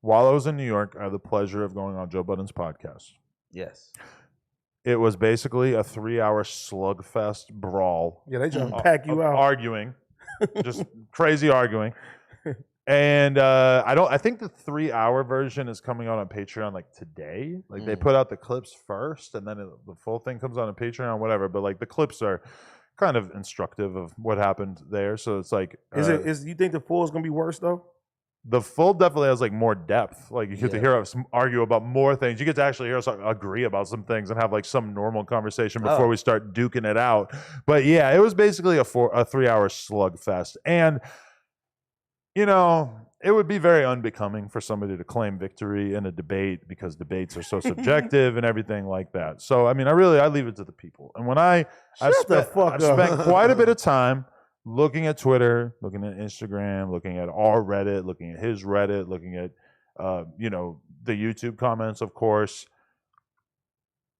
while I was in New York, I had the pleasure of going on Joe Budden's podcast. Yes. It was basically a 3-hour slugfest brawl. Yeah, they trying to pack you out. Arguing. Just crazy arguing. And I think the 3-hour version is coming out on Patreon like today. Like they put out the clips first, and then the full thing comes out on Patreon, whatever. But like the clips are kind of instructive of what happened there. So it's like, is you think the full is gonna be worse though? The full definitely has like more depth. Like you get to hear us argue about more things. You get to actually hear us agree about some things and have like some normal conversation before we start duking it out. But yeah, it was basically a 3-hour slugfest. And you know, it would be very unbecoming for somebody to claim victory in a debate because debates are so subjective and everything like that. So I mean, I leave it to the people. And when I've spent quite a bit of time looking at Twitter, looking at Instagram, looking at our Reddit, looking at his Reddit, looking at, the YouTube comments, of course.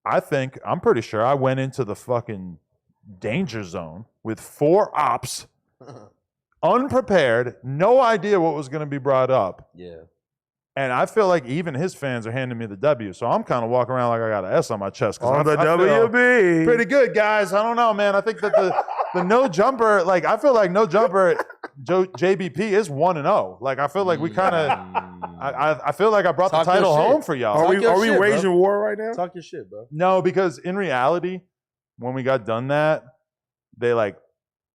I'm pretty sure I went into the fucking danger zone with 4 ops, unprepared, no idea what was going to be brought up. Yeah. And I feel like even his fans are handing me the W. So I'm kind of walking around like I got an S on my chest. On the WB. Pretty good, guys. I don't know, man. I think that the no jumper, like I feel like no jumper, JBP is 1-0. Like I feel like we kind of, I feel like I brought the title home for y'all. Are we waging war right now? Talk your shit, bro. No, because in reality, when we got done that, they like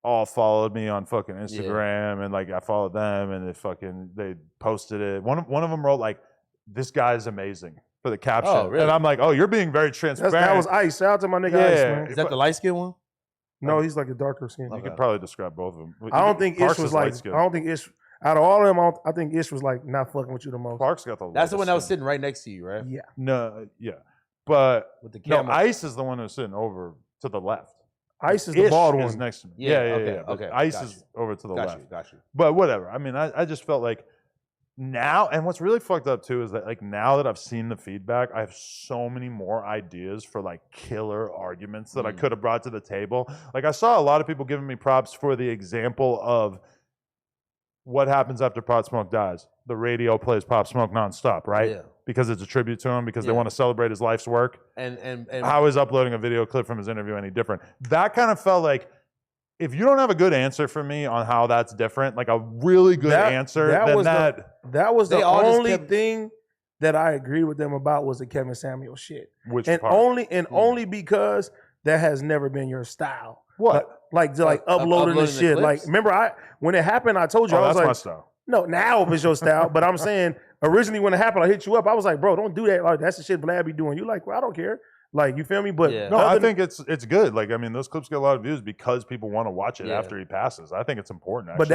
all followed me on fucking Instagram and like I followed them and they posted it. One of them wrote like, "This guy's amazing" for the caption. Oh, really? And I'm like, "Oh, you're being very transparent." That was Ice. Shout out to my nigga Ice, man. Is that the light skin one? No, he's like a darker skin. You could probably describe both of them. I don't think Ish was like. I don't think Ish. Out of all of them, I think Ish was like not fucking with you the most. Clark's got the. That's the one that was sitting right next to you, right? Yeah. No, yeah, but with the camera. No, Ice is the one who's sitting over to the left. Ice is the bald one. Is next to me. Yeah, okay. Ice is over to the left. Got you. But whatever. I mean, I just felt like now, and what's really fucked up too is that like now that I've seen the feedback, I have so many more ideas for like killer arguments that I could have brought to the table. Like I saw a lot of people giving me props for the example of what happens after Pop Smoke dies. The radio plays Pop Smoke nonstop, right? Yeah. Because it's a tribute to him, because they want to celebrate his life's work. And how is uploading a video clip from his interview any different? That kind of felt like, if you don't have a good answer for me on how that's different, like a really good answer, that was the only thing that I agreed with them about was the Kevin Samuel shit. Which and part? only because that has never been your style. What? Like uploading the shit. Like remember when it happened, I told you I was that's like, my style. No, now it's your style. But I'm saying originally when it happened, I hit you up. I was like, bro, don't do that. Like that's the shit Vlad be doing. You like, well, I don't care. Like, you feel me? But no, I think it's good. Like, I mean, those clips get a lot of views because people want to watch it after he passes. I think it's important. Actually. But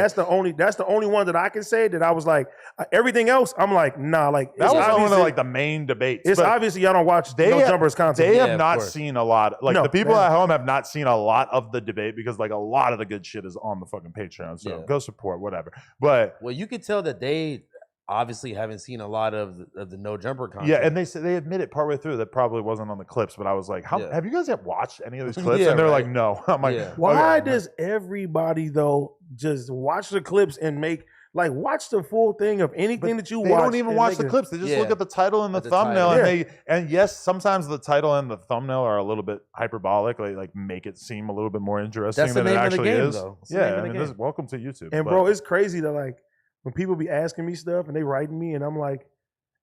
that's the only one that I can say that I was like, everything else, I'm like, nah. Like that was one of like the main debates. It's obviously y'all don't watch No Jumpers content. They have not seen a lot. Like the people at home have not seen a lot of the debate because like a lot of the good shit is on the fucking Patreon. So go support whatever. But you could tell that they obviously haven't seen a lot of the No Jumper content. Yeah, and they admit it partway through that probably wasn't on the clips, but I was like, have you guys yet watched any of these clips? And they're like, no. I'm like, why does everybody though just watch the clips and watch the full thing of anything that you watch? They don't even watch the clips. They just look at the title and the thumbnail, and yes, sometimes the title and the thumbnail are a little bit hyperbolic, like make it seem a little bit more interesting than it actually is. Yeah, I mean, welcome to YouTube. And bro, it's crazy that like, when people be asking me stuff and they writing me and I'm like,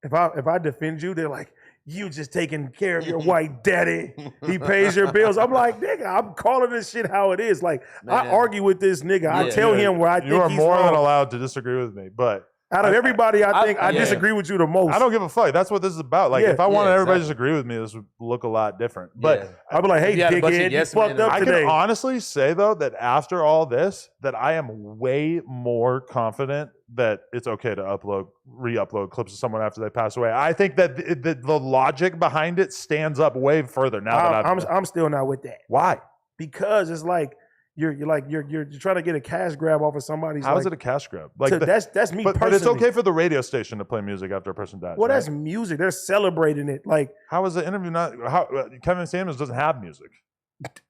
if I defend you, they're like, you just taking care of your white daddy. He pays your bills. I'm like, nigga, I'm calling this shit how it is. Like, I argue with this nigga. I tell him where I think he's wrong. You are more than allowed to disagree with me, but out of everybody, I think I disagree with you the most. I don't give a fuck. That's what this is about. Like, if I wanted everybody to disagree with me, this would look a lot different. But I'd be like, hey, dickhead, you fucked up today. I can honestly say, though, that after all this, that I am way more confident that it's okay to re-upload clips of someone after they pass away. I think that the logic behind it stands up way further now. I'm still not with that. Why? Because it's like, you're trying to get a cash grab off of somebody's. How is it a cash grab? Like that's me personally. But it's okay for the radio station to play music after a person dies. Well, that's music. They're celebrating it. Like, how is the interview not? Kevin Samuels doesn't have music.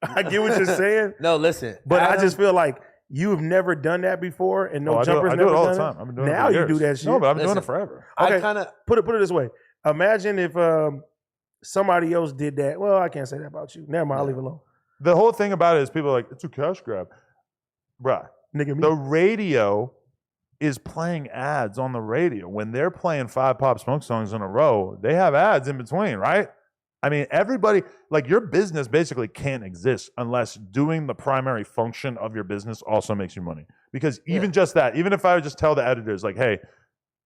I get what you're saying. No, listen. But I just feel like You've never done that before, and no I do jumpers it never all done the time. it? I've been doing it Now for you years. do that shit. No, but I've been doing Listen, it forever. Okay, I kind of put it this way. Imagine if somebody else did that. Well, I can't say that about you. Never mind, I'll leave it alone. The whole thing about it is people are like, it's a cash grab. Bruh, Nigga, me. the radio is playing ads on the radio. When they're playing 5 Pop Smoke songs in a row, they have ads in between, right? I mean, everybody, like your business basically can't exist unless doing the primary function of your business also makes you money. Because even just that, even if I would just tell the editors like, hey,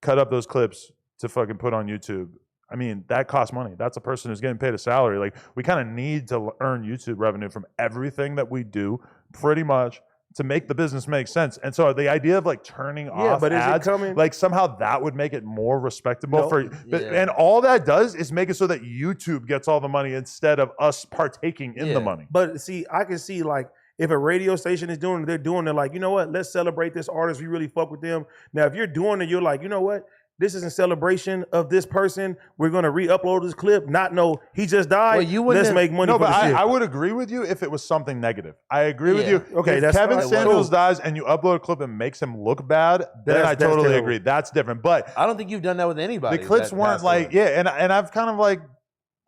cut up those clips to fucking put on YouTube, I mean, that costs money. That's a person who's getting paid a salary. Like we kind of need to earn YouTube revenue from everything that we do pretty much to make the business make sense. And so the idea of like turning off but ads, is it coming? like somehow that would make it more respectable No. for, and all that does is make it so that YouTube gets all the money instead of us partaking in the money. But see, I can see like if a radio station is doing it, they're doing it like, you know what? Let's celebrate this artist. We really fuck with them. Now, if you're doing it, you're like, you know what? This is in celebration of this person. We're gonna re-upload this clip. Not know he just died. Well, you wouldn't Let's have- make money No, for but the shit. I would agree with you if it was something negative. I agree with you. Okay, if that's Kevin fine. Samuels Cool. dies and you upload a clip and makes him look bad, then That's I totally terrible. agree. That's different. But I don't think you've done that with anybody. the clips that weren't passed like, away. and I've kind of like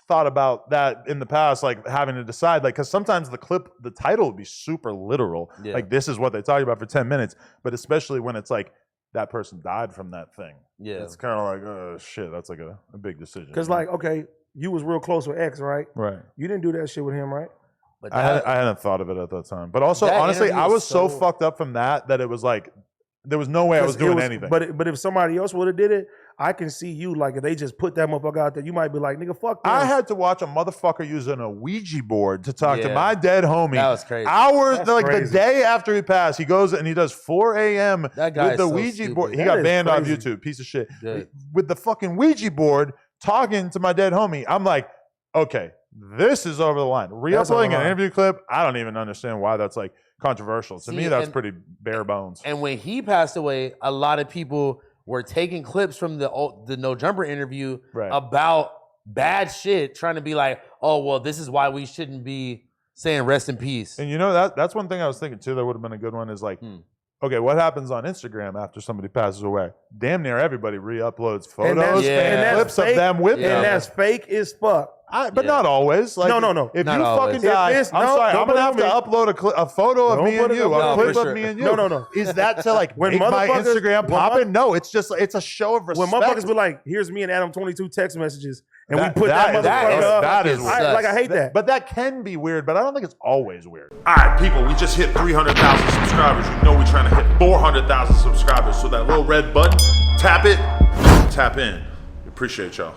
thought about that in the past, like having to decide, like, because sometimes the title would be super literal. Yeah. Like, this is what they talk about for 10 minutes. But especially when it's like, that person died from that thing. Yeah. It's kind of like, oh, shit, that's like a big decision. Because like, okay, you was real close with X, right? right. You didn't do that shit with him, right? But I hadn't thought of it at that time. But also, That honestly, interview I was was so so- fucked up from that it was like, there was no way I was 'Cause it doing anything. But if somebody else would have did it, I can see you like if they just put that motherfucker out there, you might be like, nigga, fuck them. I had to watch a motherfucker using a Ouija board to talk to Yeah. my dead homie. That was crazy. Hours, That's like crazy. the day after he passed, he goes and he does 4 a.m. That guy with is the so Ouija stupid. board. He That got is banned off crazy. YouTube, piece of shit. Good. With the fucking Ouija board talking to my dead homie. I'm like, okay, this is over the line. That's Re-uploading over an the line. interview clip, I don't even understand why that's like controversial. To See, me, that's and- pretty bare bones. And when he passed away, a lot of people were taking clips from the No Jumper interview Right. about bad shit, trying to be like, oh, well, this is why we shouldn't be saying rest in peace. And you know, that's one thing I was thinking too that would have been a good one is like, Hmm. okay, what happens on Instagram after somebody passes away? Damn near everybody re-uploads photos And that's- and, and that's clips fake, of them with Yeah. them. And that's fake as fuck. But Yeah. not always. Like, No. If Not you always. fucking die, If it's- I'm no, sorry, don't I'm gonna have put to it on upload a photo of Don't me put and it you, on a me. clip for of sure. me and you. No. Is that to like When make my motherfuckers- Instagram when popping? No, it's a show of When respect. motherfuckers be like, here's me and Adam22 text messages, and That- we put that, that motherfucker is- up. that is fucking I hate that. But that can be weird, but I don't think it's always weird. All right, people, we just hit 300,000 subscribers. You know we're trying to hit 400,000 subscribers. So that little red button, tap it, tap in. Appreciate y'all.